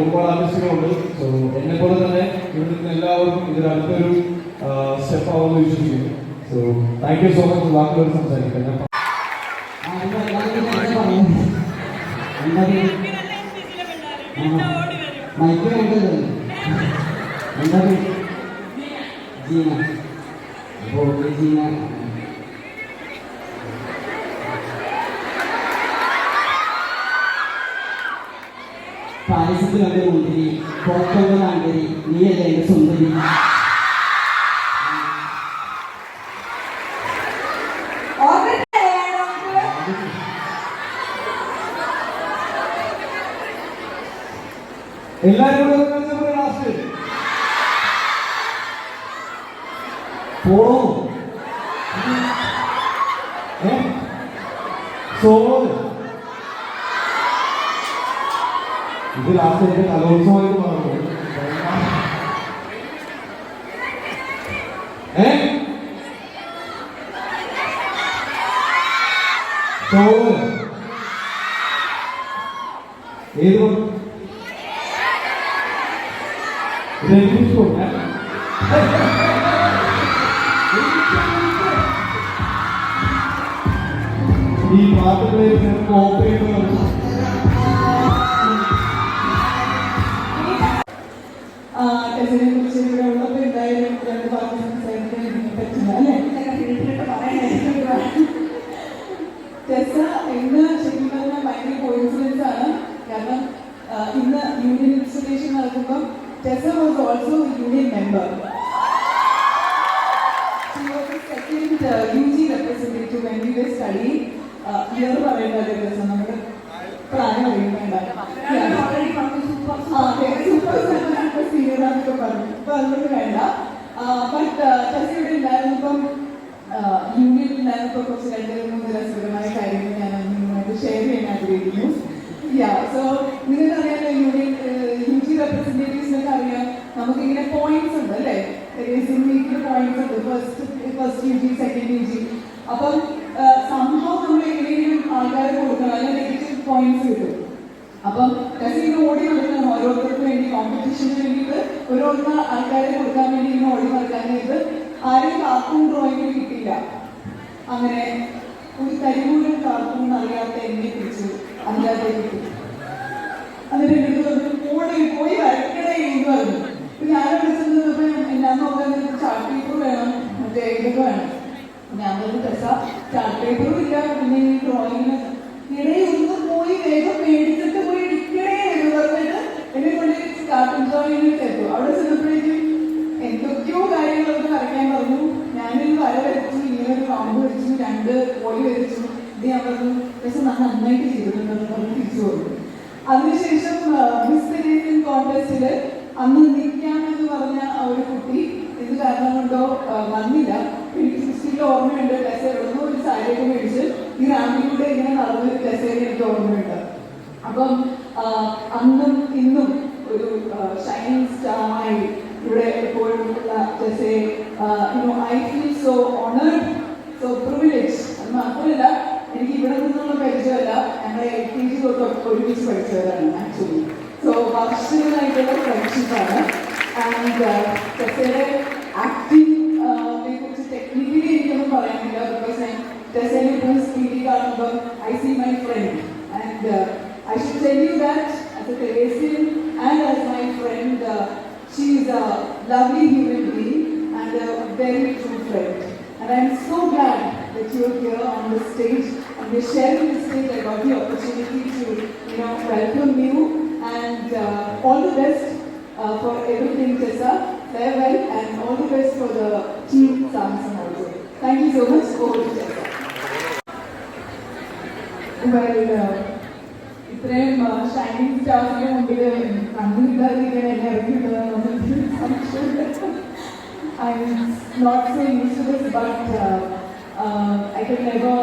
ഒരുപാട് ആർട്ടിസ്റ്റുകളുണ്ട്. സോ എന്നെ പോലെ തന്നെ ഇവിടെ നിന്ന് എല്ലാവർക്കും ഇതിൽ അടുത്തൊരു സ്റ്റെപ്പ് ആവുമെന്ന് വിശ്വസിക്കുന്നു. So thank you so much. വാക്കുകൾ സംസാരിക്കാൻ മൈക്ക് വേണ്ടത് എന്താ ജീന. അപ്പോൾ ജീന പായസത്തിൽ കണ്ട് മുന്തിരി പുറത്തുള്ള കാണ്ടരി നീയല്ല എൻ്റെ സുന്ദരി. എല്ലാരും ലാസ്റ്റ് പോണോ സോളോ ഇത് ലാസ്റ്റ് എന്റെ കലോത്സവമായിട്ട് മാറുന്നു. സോളോ ഏത് ഈ പാട്ടുകളെ കോപ്പ് ചെയ്യുന്നത് ടെസിനെ കുറിച്ച് ഇവിടെ ഉള്ളപ്പോൾ എന്തായാലും രണ്ട് വാക്ക് സംസാരിക്കാൻ പറ്റില്ല അല്ലേ? ടെസ ഇന്ന് ശരിക്കും പറഞ്ഞാൽ ഭയങ്കര കോയിൻസിഡൻസ് ആണ്. കാരണം ഇന്ന് യൂണിയൻ ഇൻസ്റ്റലേഷൻ നടക്കുമ്പം Tessa was also union member. She was the second UG representative when we were studying. Year പറയേണ്ടത് ടെസ നമ്മുടെ പ്രായം അറിയുന്നുണ്ട്. സീനിയറാന്നൊക്കെ പറഞ്ഞു. ഇപ്പൊ അതുകൊണ്ട് വേണ്ട. ബട്ട് ടെസ ഇവിടെ ഉണ്ടായിരുന്നപ്പം യൂണിയനിൽ ഉണ്ടായിരുന്നപ്പോൾ കുറച്ച് 2-3 രസകരമായ കാര്യങ്ങൾ ഞാൻ നിങ്ങളുമായിട്ട് ഷെയർ ചെയ്യാൻ ആഗ്രഹിക്കുന്നു. സോ നിങ്ങൾക്കറിയാലോ യൂണിയൻ UG റെപ്രസെന്റേറ്റീവ്സിനൊക്കെ അറിയാം നമുക്കിങ്ങനെ പോയിന്റ്സ് ഉണ്ട് അല്ലേ? വീക്കിൽ പോയിന്റ്സ് ഉണ്ട്. First UG second UG. അപ്പം സംഭവം നമ്മൾ എങ്ങനെയും ആൾക്കാരെ കൊടുക്കണം, അല്ലെങ്കിൽ നെഗറ്റീവ് പോയിന്റ്സ് കിട്ടും. അപ്പം ടെസിന് ഓടി നടക്കണം ഓരോരുത്തർക്ക് വേണ്ടി, കോമ്പറ്റീഷന് വേണ്ടിയിട്ട് ഓരോരുത്തർ ആൾക്കാരെ കൊടുക്കാൻ വേണ്ടി ഇങ്ങനെ ഓടി നടക്കാനായിട്ട് ആരും കാർട്ടൂൺ ഡ്രോയിങ്ങിൽ കിട്ടില്ല. അങ്ങനെ ഒരു കരിമൂലം കാർട്ടൂൺ അറിയാത്ത എന്നെ പിടിച്ചു അതിനകത്ത് കിട്ടി. എന്നിട്ട് എൻ്റെ ഓടി പോയി വരയ്ക്കണേ എന്ന് പറഞ്ഞു. ഇപ്പം ഞാൻ വിളിച്ചത് എന്നാന്ന് നോക്കാൻ ചാർട്ട് പേപ്പർ വേണം, മറ്റേ ഇതൊക്കെ വേണം. ഞാൻ പറഞ്ഞു ടെസ ചാർട്ട് പേപ്പറും ഇല്ല, പിന്നെ ഈ ഡ്രോയിങ്ങിന് ഇടയിൽ ഒന്ന് പോയി വേഗം മേടിച്ചിട്ട് പോയി ഇടിക്കണേ എന്ന് പറഞ്ഞിട്ട് എന്നെ കൊണ്ട് കാർട്ടൂൺ ഡ്രോയിങ്ങിൽ ചേർത്തു. അവിടെ ചെന്നപ്പോഴേക്കും എന്തൊക്കെയോ കാര്യങ്ങളൊക്കെ വരയ്ക്കാൻ പറഞ്ഞു. ഞാനൊരു വര വരച്ചു, ഇങ്ങനെ ഒരു പാമ്പ് വരച്ചു, 2 കോഴി വരച്ചു. ഇത് ഞാൻ പറഞ്ഞു പക്ഷെ നന്നായിട്ട് ചെയ്തിട്ടുണ്ടെന്ന് പറഞ്ഞ് തിരിച്ചു പോകുന്നു. അതിനുശേഷം മിസ് തെരേസിയൻ കോൺടെസ്റ്റിൽ അന്ന് നിൽക്കാമെന്ന് പറഞ്ഞ ആ ഒരു കുട്ടി ഇത് കാരണം കൊണ്ടോ വന്നില്ല. എനിക്ക് സൃഷ്ടിയിൽ ഓർമ്മയുണ്ട്. ടെസ എവിടുന്നോ ഒരു സാരിയൊക്കെ മേടിച്ച് ഈ റാമ്പിലൂടെ ഇങ്ങനെ നടന്നൊരു ടെസയിൽ എനിക്ക് ഓർമ്മയുണ്ട്. അപ്പം അന്നും ഇന്നും ഒരു ഷൈനിങ് സ്റ്റാറായി ഇവിടെ എപ്പോഴും ഉള്ള ടെസയെ I feel so honoured, so privilege. അത് മാത്രമല്ല എനിക്ക് ഇവിടെ നിന്നുള്ള പരിചയമല്ല, ഞങ്ങളെ LKG തൊട്ട് ഒരുമിച്ച് പഠിച്ചവരാണ് ആക്ച്വലി. സോ വർഷങ്ങളായിട്ടുള്ള ഫ്രണ്ട്ഷിപ്പാണ്. ആൻഡ് ടെസയുടെ ആക്ടിങ്ങിനെ കുറിച്ച് ടെക്നിക്കലി എനിക്കൊന്നും പറയാനില്ല. ബിക്കോസ് ഞാൻ ടെസയെ ഇപ്പോൾ സ്പീഡിൽ കാണുമ്പോൾ I see my friend. And I should tell you that as a Theresian and as my friend, she is a lovely human being and a very true friend. And I am so glad that you are here on the stage and we are sharing the stage. I got the opportunity to welcome you and all the best for everything, Tessa. Farewell and all the best for the team Samsung also. Thank you so much. Over to Tessa. Well, ഇത്രയും shining സ്റ്റാർസിന് മുമ്പിൽ കണ്ടുകിട്ടാതിരിക്കാൻ എന്നെ ഇറക്കിയിട്ടുള്ളത് I'm not so used to this, but I can never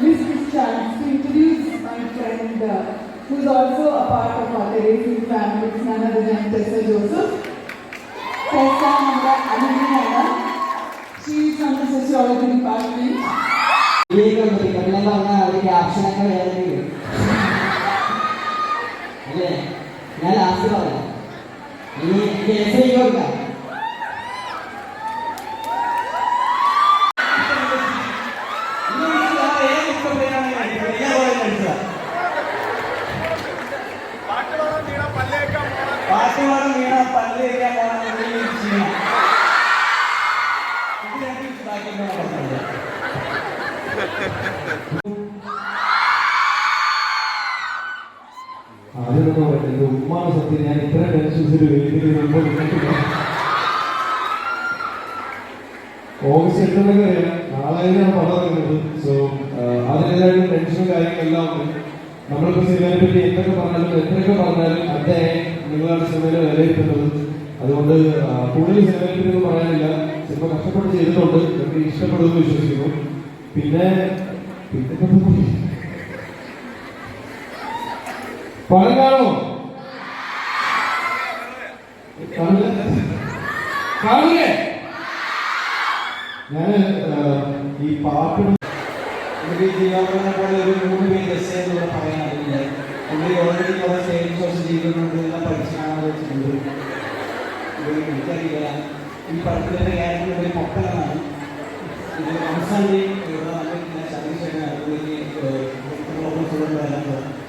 miss this chance to introduce my friend who is also a part of our Theresian family. It's none other than Tessa Joseph. Tessa നമ്മുടെ അനിയനാണ്. She is from the sociology department. ക്യാപ്ഷനൊക്കെ വേറെ അല്ലേ? ഞാൻ last ബാക്കി പറയാം. ഇനി case കൊടുക്കാം. പാട്ടുപാടം വീണ പല്ലേക്കാൻ ആദ്യം എന്റെ ഉമ്മാണ് സത്യം. ഞാൻ ഇത്ര ടെൻഷൻസിൽ വേദിയിൽ വരുമ്പോൾ നിന്നിട്ടില്ല. ഓഗസ്റ്റ് 8 അറിയാം, നാളെയാണ് പടം ഇറങ്ങുന്നത്. സോ അതിൻ്റെതായിട്ടുള്ള ടെൻഷനും കാര്യങ്ങളെല്ലാം ഉണ്ട്. നമ്മളിപ്പോൾ സിനിമയെ പറ്റി എന്തൊക്കെ പറഞ്ഞാലും അദ്ദേഹം നിങ്ങളാണ് സിനിമയിൽ വിലയിരുത്തുന്നത്. അതുകൊണ്ട് കൂടുതൽ സിനിമയെ പറ്റി ഒന്നും പറയാനില്ല. സിനിമ കഷ്ടപ്പെട്ട് ചെയ്തിട്ടുണ്ട്, എനിക്ക് ഇഷ്ടപ്പെടുമെന്ന് വിശ്വസിക്കുന്നു. പിന്നെ പടം കാണുമോ? കാണില്ലേ? ഞാന് ഈ പാട്ട് ജീവാപുരനെ പോലെ ഒരു 3 പേര് എസ് എന്നൂടെ പറയാനില്ല. പുള്ളി ഓൾറെഡി കുറെ സ്റ്റേജ് ഷോസ് ചെയ്യുന്നുണ്ട്, എല്ലാം പഠിച്ച് കാണാൻ വെച്ചിട്ടുണ്ട്. എനിക്കറിയില്ല ഈ പടത്തിലെ ക്യാരക്ടർ ഒരു പൊക്കലാണ്. ഇത് റംസാൻ്റെ സതീശേട്ടൻ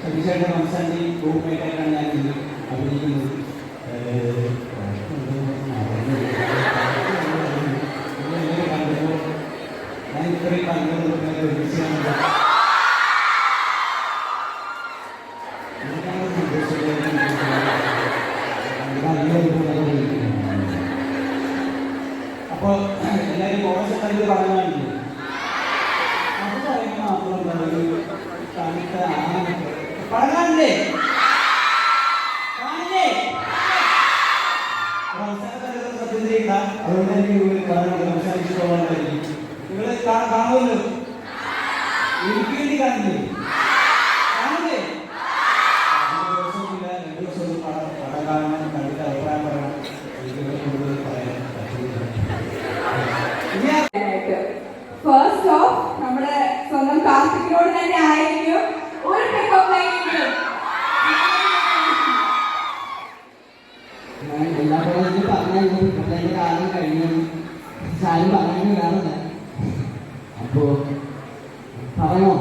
സതീശേട്ടൻ റംസാൻ്റെ ഗ്രൂപ്പുമായിട്ടാണ് ഞാൻ ഇത് അഭിനയിക്കുന്നത്. ഞാൻ ഇത്രയും അപ്പോൾ എല്ലാവരും ഓഗസ്റ്റ് 5 പറഞ്ഞാൽ അത് പറയുമ്പോൾ മാത്രം പറഞ്ഞാലേ സത്യം ചെയ്യില്ല. അതുകൊണ്ട് എനിക്ക് സംസാരിച്ചു പോകാനായിരിക്കും. നിങ്ങൾ കാണുമല്ലോ, എനിക്ക് വേണ്ടി കാണില്ലേ? കാണില്ലേ? 2 ദിവസമില്ല, 2 ദിവസം പടം കാണണം, കണ്ടിട്ട് അഭിപ്രായം പറയണം. എനിക്ക് കൂടുതൽ പറയാൻ പറ്റില്ല. ഫസ്റ്റ് ഓഫ് നമ്മുടെ സ്വന്തം കാർത്തികിനോട് തന്നെ ആയിരിക്കും ഒരു പിക്കപ്പ് ലൈനിലും. ഞാൻ എല്ലാ കോളേജിലും പറഞ്ഞു എൻ്റെ കാലം കഴിഞ്ഞു. ആരും പറയാനും വേറെ. അപ്പോ പറയണോ?